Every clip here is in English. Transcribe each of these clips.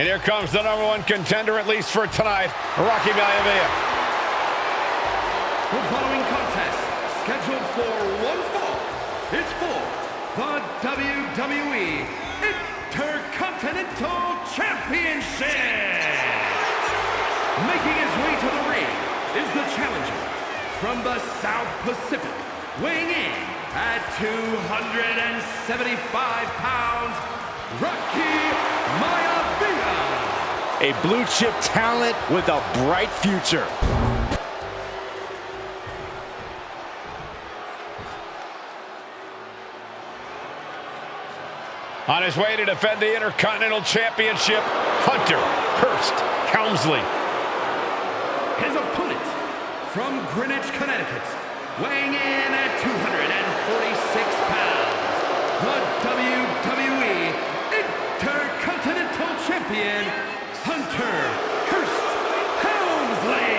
And here comes the #1 contender, at least for tonight, Rocky Maivia. The following contest, scheduled for one fall, is for the WWE Intercontinental Championship. Making his way to the ring is the challenger from the South Pacific, weighing in at 275 pounds, Rocky Maivia. A blue chip talent with a bright future. On his way to defend the Intercontinental Championship, Hunter Hearst Helmsley. His opponent from Greenwich, Connecticut, weighing in at 246 pounds, the WWE Intercontinental Champion, Hunter Hearst Helmsley.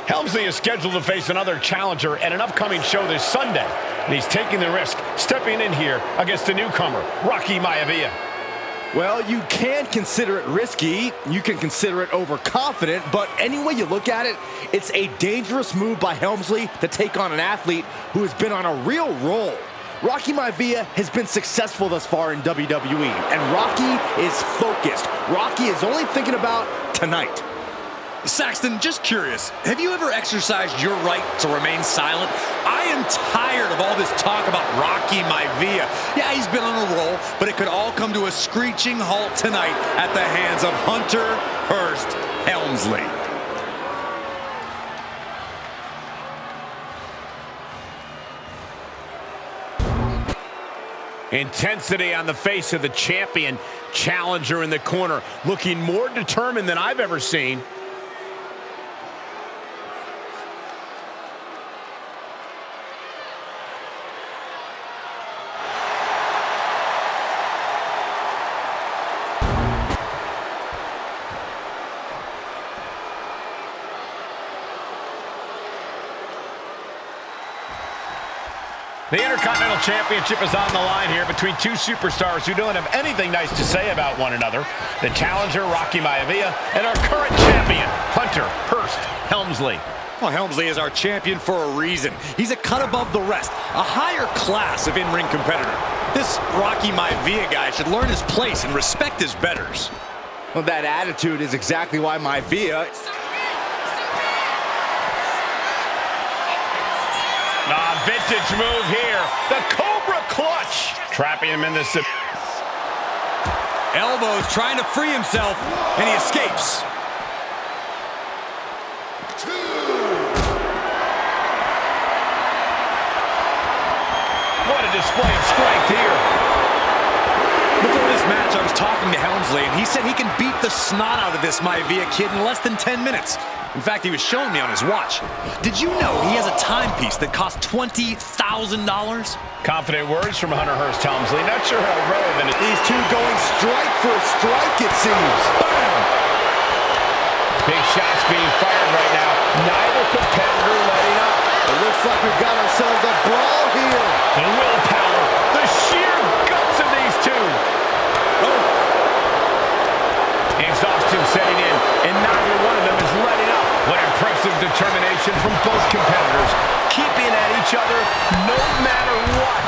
Helmsley is scheduled to face another challenger at an upcoming show this Sunday, and he's taking the risk, stepping in here against the newcomer, Rocky Maivia. Well, you can consider it risky, you can consider it overconfident, but any way you look at it, it's a dangerous move by Helmsley to take on an athlete who has been on a real roll. Rocky Maivia has been successful thus far in WWE, and Rocky is focused. Rocky is only thinking about tonight. Saxton, just curious, have you ever exercised your right to remain silent? I am tired of all this talk about Rocky Maivia. Yeah, he's been on a roll, but it could all come to a screeching halt tonight at the hands of Hunter Hearst Helmsley. Intensity on the face of the champion. Challenger in the corner, looking more determined than I've ever seen. The Intercontinental Championship is on the line here between two superstars who don't have anything nice to say about one another. The challenger, Rocky Maivia, and our current champion, Hunter Hearst Helmsley. Well, Helmsley is our champion for a reason. He's a cut above the rest, a higher class of in-ring competitor. This Rocky Maivia guy should learn his place and respect his betters. Well, that attitude is exactly why Maivia... Vintage move here. The Cobra Clutch. Trapping him in the... Elbows trying to free himself, and he escapes. What a display of strength here. Before this match, I was talking to Helmsley, and he said he can beat the snot out of this Maivia kid in less than 10 minutes. In fact, he was showing me on his watch. Did you know he has a timepiece that costs $20,000? Confident words from Hunter Hearst Helmsley. Not sure how relevant it is. These two going strike for a strike, it seems. Bam! Big shots being fired right now. Neither competitor letting up. It looks like we've got ourselves a brawl here. The willpower, the sheer guts of these two. Oh. Exhaustion setting in, and neither one of them is letting up. What impressive determination from both competitors, keeping at each other no matter what.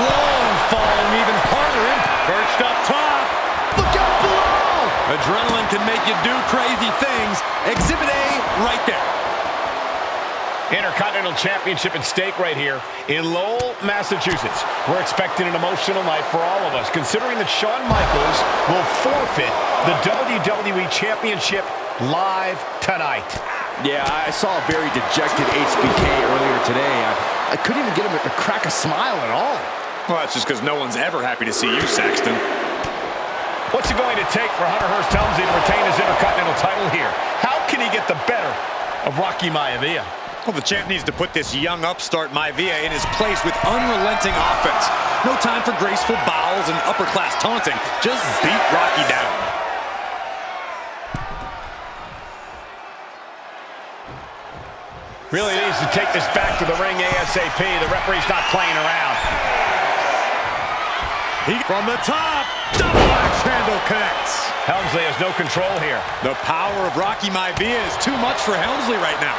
Long falling even harder in, perched up top. Look out below! Adrenaline can make you do crazy things. Exhibit A right there. Intercontinental Championship at stake right here in Lowell, Massachusetts. We're expecting an emotional night for all of us, considering that Shawn Michaels will forfeit the WWE Championship live tonight. Yeah, I saw a very dejected HBK earlier today. I couldn't even get him to crack a smile at all. Well, that's just because no one's ever happy to see you, Saxton. What's it going to take for Hunter Hearst Helmsley to retain his Intercontinental title here? How can he get the better of Rocky Maivia? Well, the champ needs to put this young upstart Maivia in his place with unrelenting offense. No time for graceful bows and upper-class taunting. Just beat Rocky down. Really needs to take this back to the ring ASAP. The referee's not playing around. From the top, double axe handle connects. Helmsley has no control here. The power of Rocky Maivia is too much for Helmsley right now.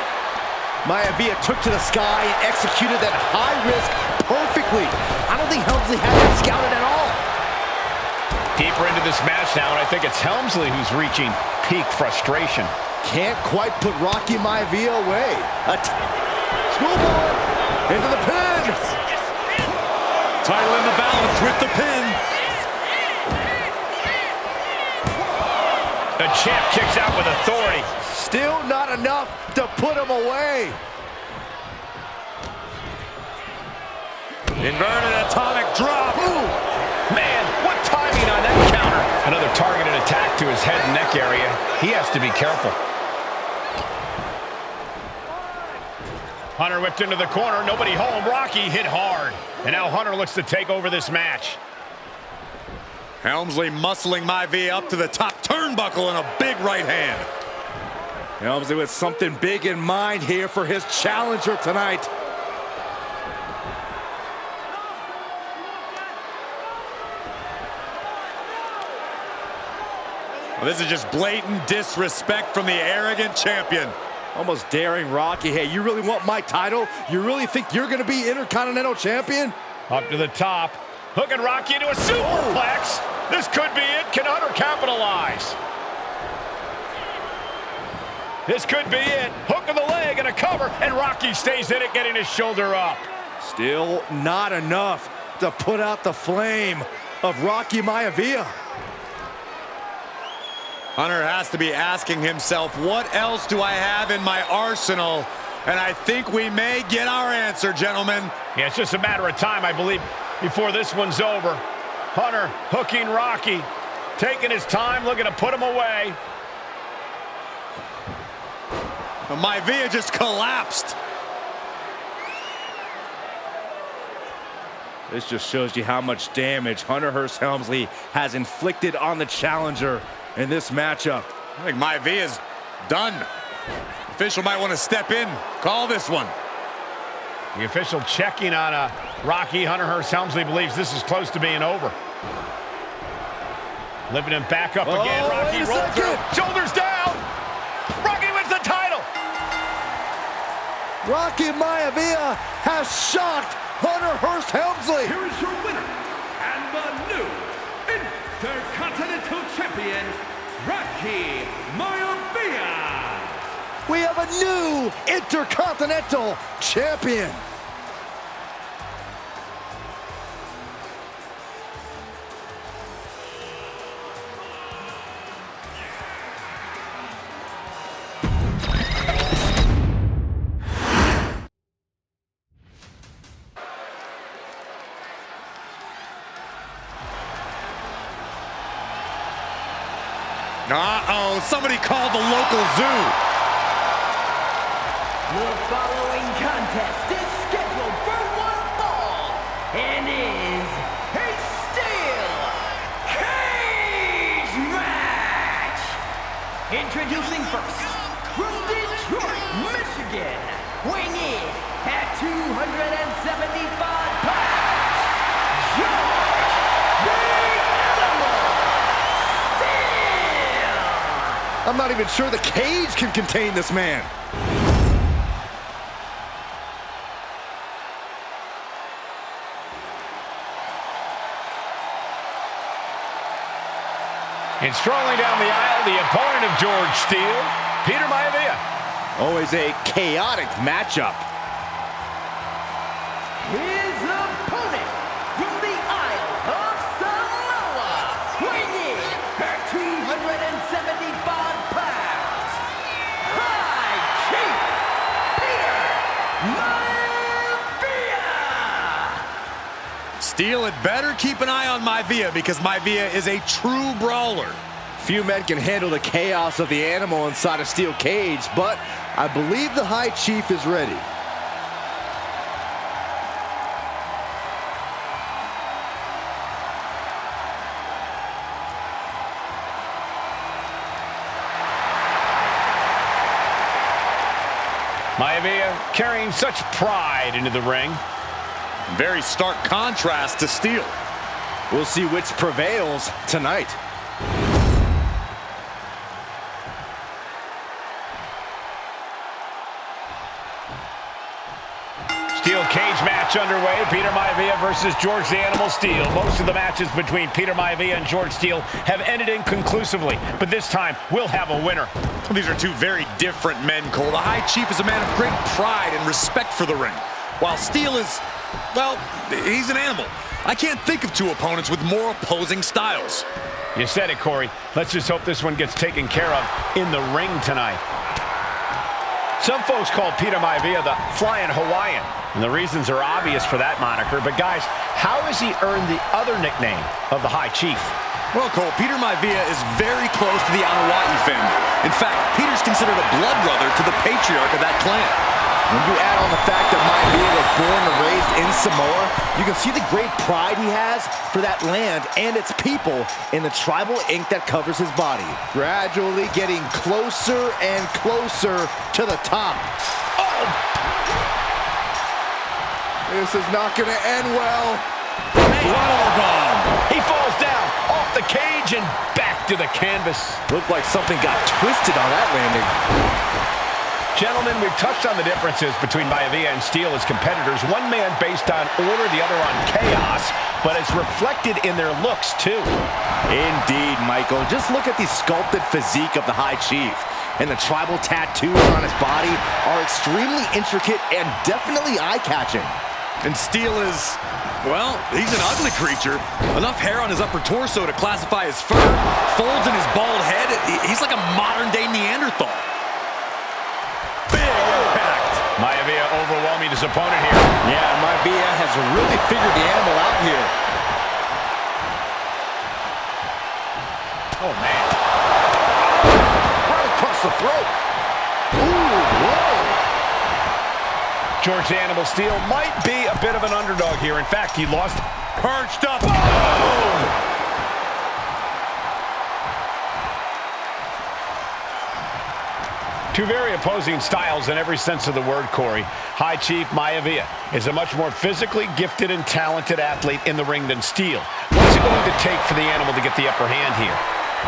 Maivia took to the sky and executed that high risk perfectly. I don't think Helmsley had that scouted at all. Deeper into this match now, and I think it's Helmsley who's reaching peak frustration. Can't quite put Rocky Maivia away. Schoolboy into the pin. Title in the balance with the pin. The champ kicks out with authority. Still not enough to put him away. Inverted atomic drop. Ooh, man, what timing on that counter. Another targeted attack to his head and neck area. He has to be careful. Hunter whipped into the corner. Nobody home. Rocky hit hard. And now Hunter looks to take over this match. Helmsley muscling Maivia up to the top turnbuckle in a big right hand. Helmsley with something big in mind here for his challenger tonight. Well, this is just blatant disrespect from the arrogant champion. Almost daring Rocky. Hey, you really want my title? You really think you're going to be Intercontinental Champion? Up to the top. Hooking Rocky into a superplex. This could be it. Can Hunter capitalize? This could be it. Hook of the leg and a cover, and Rocky stays in it, getting his shoulder up. Still not enough to put out the flame of Rocky Maivia. Hunter has to be asking himself, what else do I have in my arsenal? And I think we may get our answer, gentlemen. Yeah, it's just a matter of time, I believe, before this one's over. Hunter hooking Rocky, taking his time, looking to put him away. Maivia just collapsed. This just shows you how much damage Hunter Hearst Helmsley has inflicted on the challenger in this matchup. I think Maivia's done. Official might want to step in, call this one. The official checking on Rocky. Hunter Hearst Helmsley believes this is close to being over. Lifting him back up again. Rocky rolled through. Shoulders down. Rocky wins the title. Rocky Maivia has shocked Hunter Hearst Helmsley. Here is your winner and the new Intercontinental Champion, Rocky Maivia. We have a new Intercontinental Champion. Uh-oh, somebody called the local zoo. The following contest is scheduled for one fall and is a steel cage match. Introducing first, from Detroit, Michigan, weighing in at 275 pounds, George the Animal Steel. I'm not even sure the cage can contain this man. And strolling down the aisle, the opponent of George Steele, Peter Maivia. Always a chaotic matchup. His opponent from the Isle of Samoa, weighing in at 275 pounds, High Chief Peter Maivia. Steele had better keep an eye on Maivia because Maivia is a true brawler. Few men can handle the chaos of the animal inside a steel cage, but I believe the High Chief is ready. Maivia carrying such pride into the ring. Very stark contrast to Steele. We'll see which prevails tonight. Steel cage match underway. Peter Maivia versus George the Animal Steele. Most of the matches between Peter Maivia and George Steele have ended inconclusively, but this time we'll have a winner. These are two very different men, Cole. The High Chief is a man of great pride and respect for the ring, while Steele is, well, he's an animal. I can't think of two opponents with more opposing styles. You said it, Corey. Let's just hope this one gets taken care of in the ring tonight. Some folks call Peter Maivia the Flying Hawaiian, and the reasons are obvious for that moniker. But guys, how has he earned the other nickname of the High Chief? Well, Cole, Peter Maivia is very close to the Anoa'i family. In fact, Peter's considered a blood brother to the patriarch of that clan. When you add on the fact that Maivia was born and raised in Samoa, you can see the great pride he has for that land and its people in the tribal ink that covers his body. Gradually getting closer and closer to the top. Oh! This is not going to end well. Bomb. He falls down off the cage and back to the canvas. Looked like something got twisted on that landing. Gentlemen, we've touched on the differences between Maivia and Steele as competitors. One man based on order, the other on chaos, but it's reflected in their looks, too. Indeed, Michael. Just look at the sculpted physique of the High Chief. And the tribal tattoos on his body are extremely intricate and definitely eye-catching. And Steele is, well, he's an ugly creature. Enough hair on his upper torso to classify as fur, folds in his bald head. He's like a modern-day Neanderthal. Maivia overwhelming his opponent here. Yeah, Maivia has really figured the animal out here. Oh, man. Right across the throat. Ooh, whoa. George the Animal Steele might be a bit of an underdog here. In fact, he lost. Perched up. Oh! Two very opposing styles in every sense of the word, Corey. High Chief Maivia is a much more physically gifted and talented athlete in the ring than Steele. What's it going to take for the animal to get the upper hand here?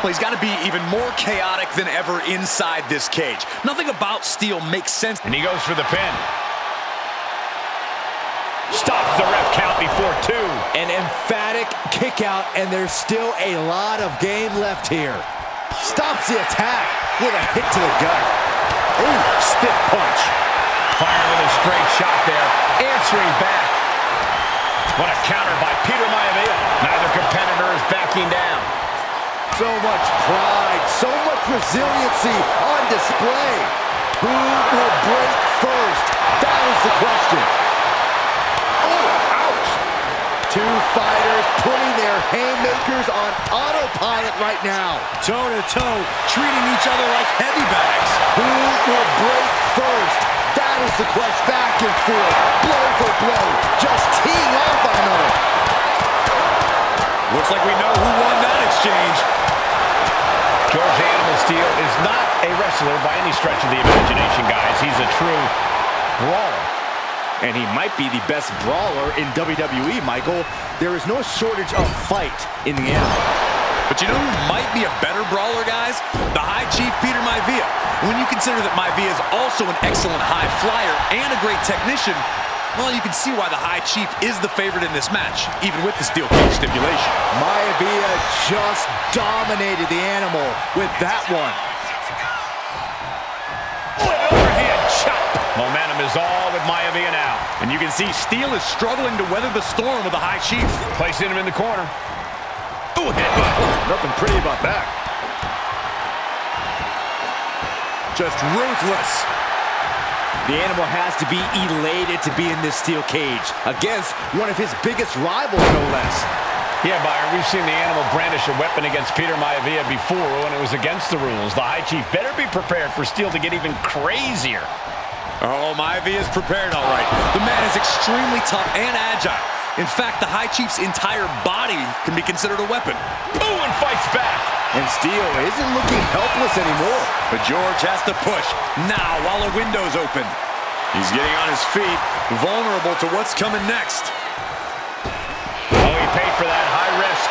Well, he's got to be even more chaotic than ever inside this cage. Nothing about Steele makes sense. And he goes for the pin. Stops the ref count before two. An emphatic kick out, and there's still a lot of game left here. Stops the attack with a hit to the gut. Ooh, stiff punch. Firing with a straight shot there. Answering back. What a counter by Peter Maivia. Neither competitor is backing down. So much pride, so much resiliency on display. Who will break first? That is the question. Oh, ouch. Two fighters putting their haymakers on autopilot right now. Toe-to-toe, treating each other like heavy bags. Who will break first? That is the quest. Back and forth, blow for blow, just teeing off on another. Looks like we know who won that exchange. George the Animal Steele is not a wrestler by any stretch of the imagination, guys. He's a true brawler. And he might be the best brawler in WWE, Michael. There is no shortage of fight in the animal. But you know who might be a better brawler, guys? The High Chief Peter Maivia. When you consider that Maivia is also an excellent high flyer and a great technician, well, you can see why the High Chief is the favorite in this match, even with the steel cage stipulation. Maivia just dominated the animal with that one. Overhand chop. Momentum is all with Maivia now. And you can see Steele is struggling to weather the storm with the High Chief. Placing him in the corner. Ooh, headbutt. Nothing pretty about that. Just ruthless. The animal has to be elated to be in this steel cage against one of his biggest rivals, no less. Yeah, Byron, we've seen the animal brandish a weapon against Peter Maivia before when it was against the rules. The High Chief better be prepared for Steele to get even crazier. Oh, Maivia is prepared, all right. The man is extremely tough and agile. In fact, the High Chief's entire body can be considered a weapon. Ooh, and fights back. And Steele isn't looking helpless anymore. But George has to push now while the window's open. He's getting on his feet, vulnerable to what's coming next. Oh, he paid for that high risk.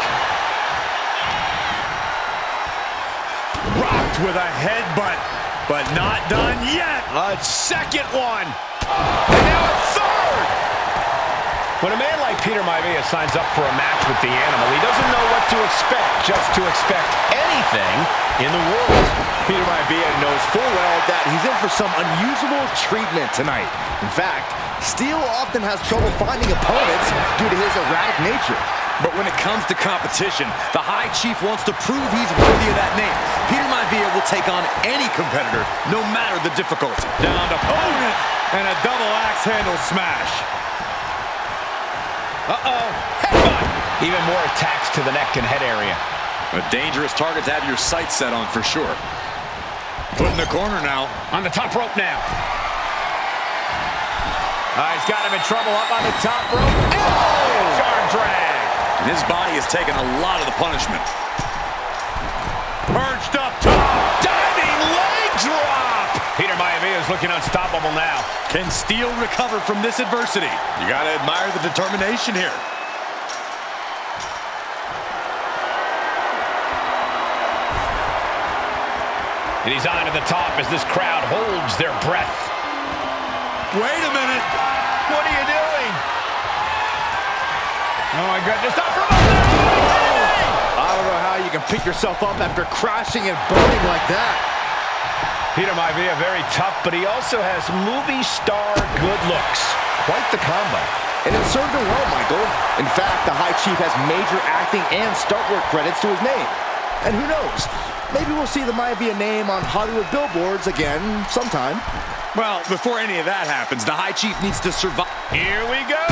Blocked with a headbutt, but not done yet. A second one. And now a third. When a man like Peter Maivia signs up for a match with the Animal, he doesn't know what to expect, just to expect anything in the world. Peter Maivia knows full well that he's in for some unusual treatment tonight. In fact, Steele often has trouble finding opponents due to his erratic nature. But when it comes to competition, the High Chief wants to prove he's worthy of that name. Peter Maivia will take on any competitor, no matter the difficulty. Down to opponent and a double axe handle smash. Uh-oh, headbutt. Even more attacks to the neck and head area. A dangerous target to have your sights set on for sure. Put in the corner now. On the top rope now. He's got him in trouble up on the top rope. Oh! Arm drag. And his body has taken a lot of the punishment. Perched up top. Diving leg drop. Peter Maivia is looking unstoppable now. Can Steele recover from this adversity? You got to admire the determination here. And he's on to the top as this crowd holds their breath. Wait a minute. What are you doing? Oh my goodness, not from up there! I don't know how you can pick yourself up after crashing and burning like that. Peter Maivia, very tough, but he also has movie star good looks. Quite the combo. And it served him well, Michael. In fact, the High Chief has major acting and stunt work credits to his name. And who knows? Maybe we'll see the Maivia name on Hollywood billboards again sometime. Well, before any of that happens, the High Chief needs to survive. Here we go.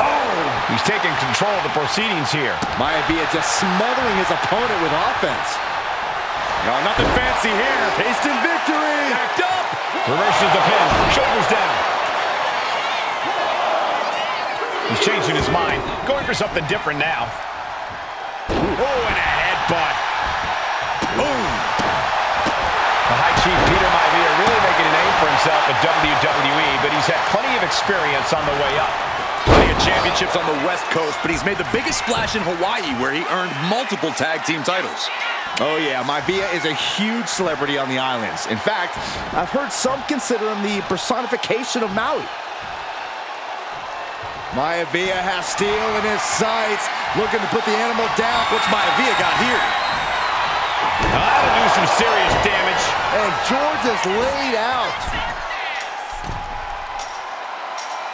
Oh! He's taking control of the proceedings here. Maivia just smothering his opponent with offense. No, nothing fancy here. Tasting victory. Backed up. Reverses the pin. Shoulders down. He's changing his mind. Going for something different now. Oh, and a headbutt. Boom. The High Chief, Peter Maivia, really making a name for himself at WWE, but he's had plenty of experience on the way up. Plenty of championships on the West Coast, but he's made the biggest splash in Hawaii, where he earned multiple tag team titles. Oh yeah, Maivia is a huge celebrity on the islands. In fact, I've heard some consider him the personification of Maui. Maivia has Steele in his sights, looking to put the Animal down. What's Maivia got here? That'll do some serious damage. And George is laid out.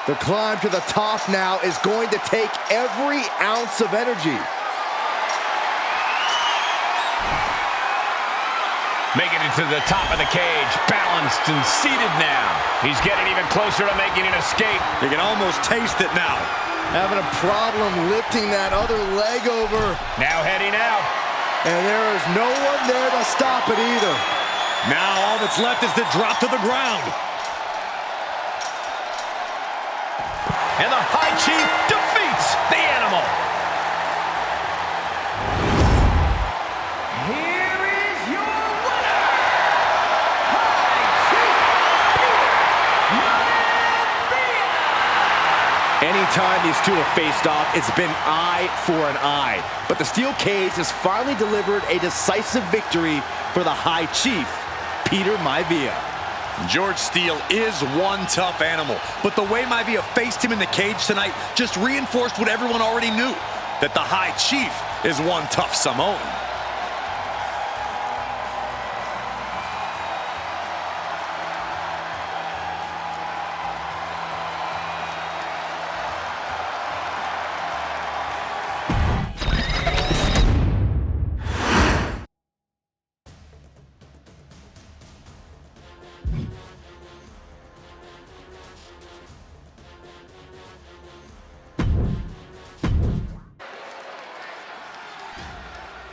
The climb to the top now is going to take every ounce of energy. Making it to the top of the cage, balanced and seated now. He's getting even closer to making an escape. You can almost taste it now. Having a problem lifting that other leg over. Now heading out. And there is no one there to stop it either. Now all that's left is to drop to the ground. And the High Chief defeats the Animal. Here is your winner, High Chief Peter Maivia. Anytime these two have faced off, it's been eye for an eye. But the steel cage has finally delivered a decisive victory for the High Chief, Peter Maivia. George Steele is one tough animal, but the way Maivia faced him in the cage tonight just reinforced what everyone already knew, that the High Chief is one tough Samoan.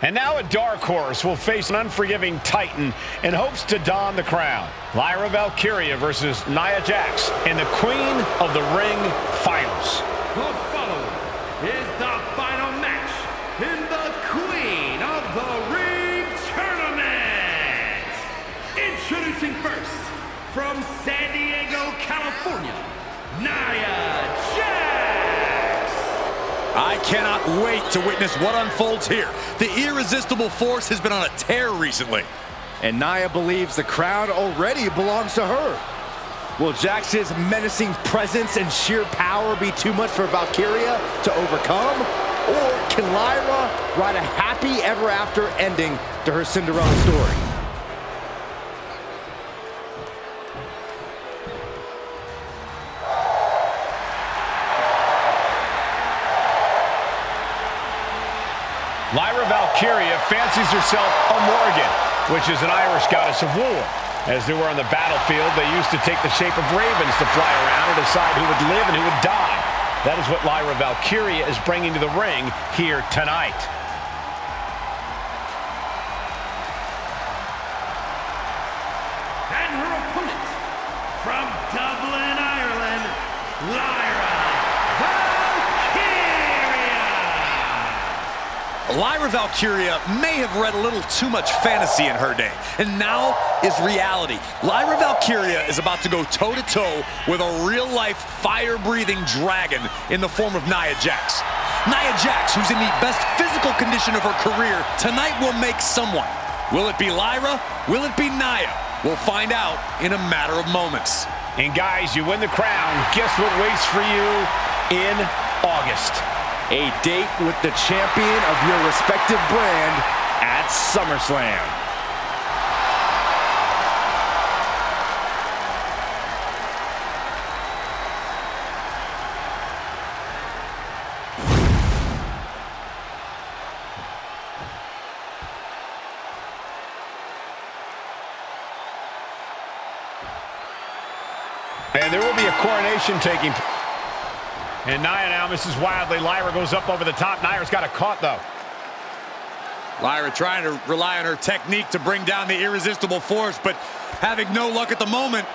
And now a dark horse will face an unforgiving Titan in hopes to don the crown. Lyra Valkyria versus Nia Jax in the Queen of the Ring Finals. The following is the final match in the Queen of the Ring Tournament. Introducing first, from San Diego, California, Nia Jax. I cannot wait to witness what unfolds here. The irresistible force has been on a tear recently. And Nia believes the crown already belongs to her. Will Jax's menacing presence and sheer power be too much for Valkyria to overcome? Or can Lyra write a happy ever after ending to her Cinderella story? Lyra Valkyria fancies herself a Morgan, which is an Irish goddess of war. As they were on the battlefield, they used to take the shape of ravens to fly around and decide who would live and who would die. That is what Lyra Valkyria is bringing to the ring here tonight. And her opponent, from Dublin, Ireland, Lyra Valkyria! Lyra Valkyria may have read a little too much fantasy in her day, and now is reality. Lyra Valkyria is about to go toe-to-toe with a real-life, fire-breathing dragon in the form of Nia Jax. Nia Jax, who's in the best physical condition of her career, tonight will make someone. Will it be Lyra? Will it be Nia? We'll find out in a matter of moments. And guys, you win the crown. Guess what waits for you in August? A date with the champion of your respective brand at SummerSlam. And there will be a coronation taking place. And Nia now misses wildly. Lyra goes up over the top. Nia's got it caught, though. Lyra trying to rely on her technique to bring down the irresistible force, but having no luck at the moment.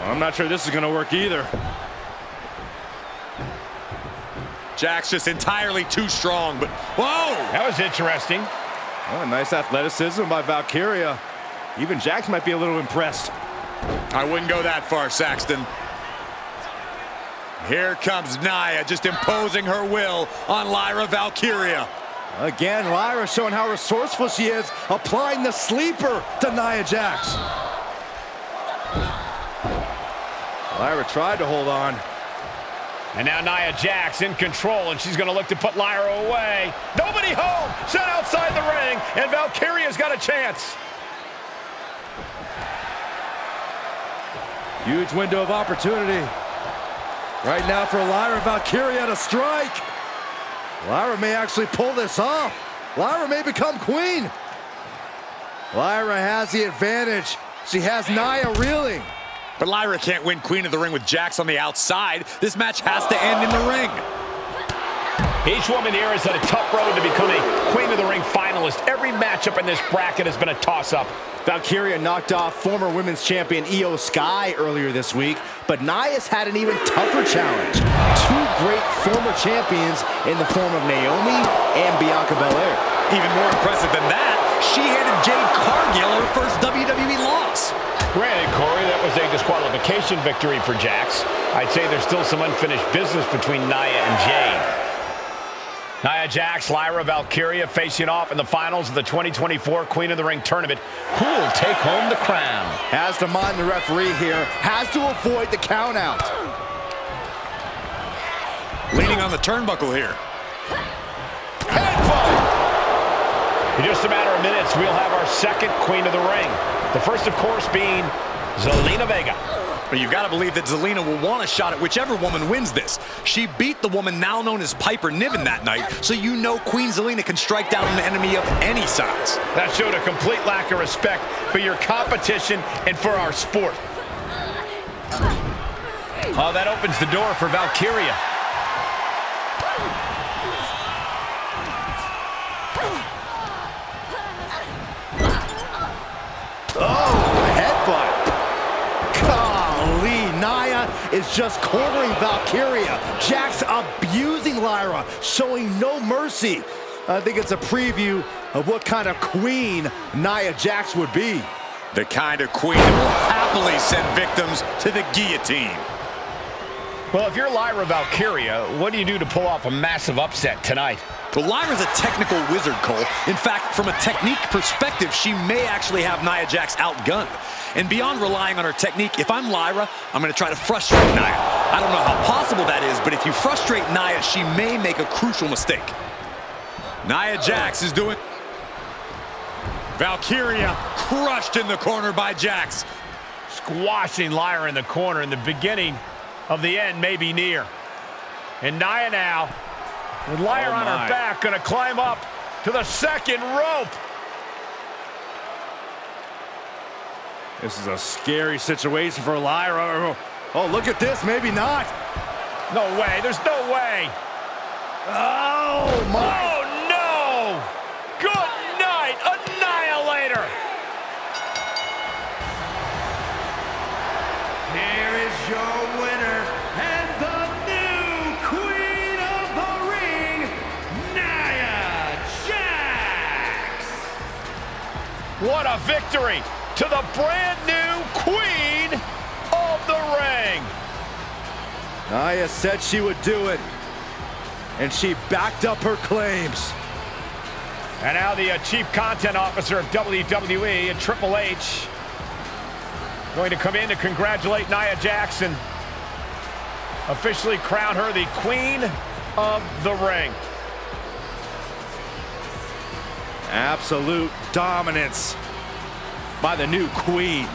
I'm not sure this is going to work either. Jax just entirely too strong, but whoa! That was interesting. Oh, nice athleticism by Valkyria. Even Jax might be a little impressed. I wouldn't go that far, Saxton. Here comes Nia, just imposing her will on Lyra Valkyria. Again, Lyra showing how resourceful she is, applying the sleeper to Nia Jax. Lyra tried to hold on. And now Nia Jax in control, and she's going to look to put Lyra away. Nobody home! Set outside the ring, and Valkyria's got a chance. Huge window of opportunity. Right now for Lyra Valkyria to strike. Lyra may actually pull this off. Lyra may become queen. Lyra has the advantage. She has Nia reeling. But Lyra can't win Queen of the Ring with Jax on the outside. This match has to end in the ring. Each woman here has had a tough road to become a Queen of the Ring finalist. Every matchup in this bracket has been a toss-up. Valkyria knocked off former women's champion Io Sky earlier this week, but Nia's had an even tougher challenge. Two great former champions in the form of Naomi and Bianca Belair. Even more impressive than that, she handed Jade Cargill her first WWE loss. Granted, Corey, that was a disqualification victory for Jax. I'd say there's still some unfinished business between Nia and Jade. Nia Jax, Lyra Valkyria facing off in the finals of the 2024 Queen of the Ring tournament. Who will take home the crown? Has to mind the referee here. Has to avoid the count out. Leaning on the turnbuckle here. Headbutt! In just a matter of minutes, we'll have our second Queen of the Ring. The first, of course, being Zelina Vega. But you've got to believe that Zelina will want a shot at whichever woman wins this. She beat the woman now known as Piper Niven that night, so you know Queen Zelina can strike down an enemy of any size. That showed a complete lack of respect for your competition and for our sport. Oh, that opens the door for Valkyria. Oh, headbutt. Golly, Nia is just cornering Valkyria. Jax abusing Lyra, showing no mercy. I think it's a preview of what kind of queen Nia Jax would be. The kind of queen that will happily send victims to the guillotine. Well, if you're Lyra Valkyria, what do you do to pull off a massive upset tonight? Well, Lyra's a technical wizard, Cole. In fact, from a technique perspective, she may actually have Nia Jax outgunned. And beyond relying on her technique, if I'm Lyra, I'm going to try to frustrate Nia. I don't know how possible that is, but if you frustrate Nia, she may make a crucial mistake. Nia Jax is doing... Valkyria crushed in the corner by Jax. Squashing Lyra in the corner, and the beginning of the end may be near. And Nia now, with Lyra on her back, going to climb up to the second rope. This is a scary situation for Lyra. Oh, look at this. Maybe not. No way. There's no way. Oh, my. Oh, no. Good night, Annihilator. Here is your winner and the new Queen of the Ring, Nia Jax. What a victory to the brand new Queen of the Ring. Nia said she would do it, and she backed up her claims. And now the Chief Content Officer of WWE and Triple H going to come in to congratulate Nia Jax and officially crown her the Queen of the Ring. Absolute dominance by the new Queen.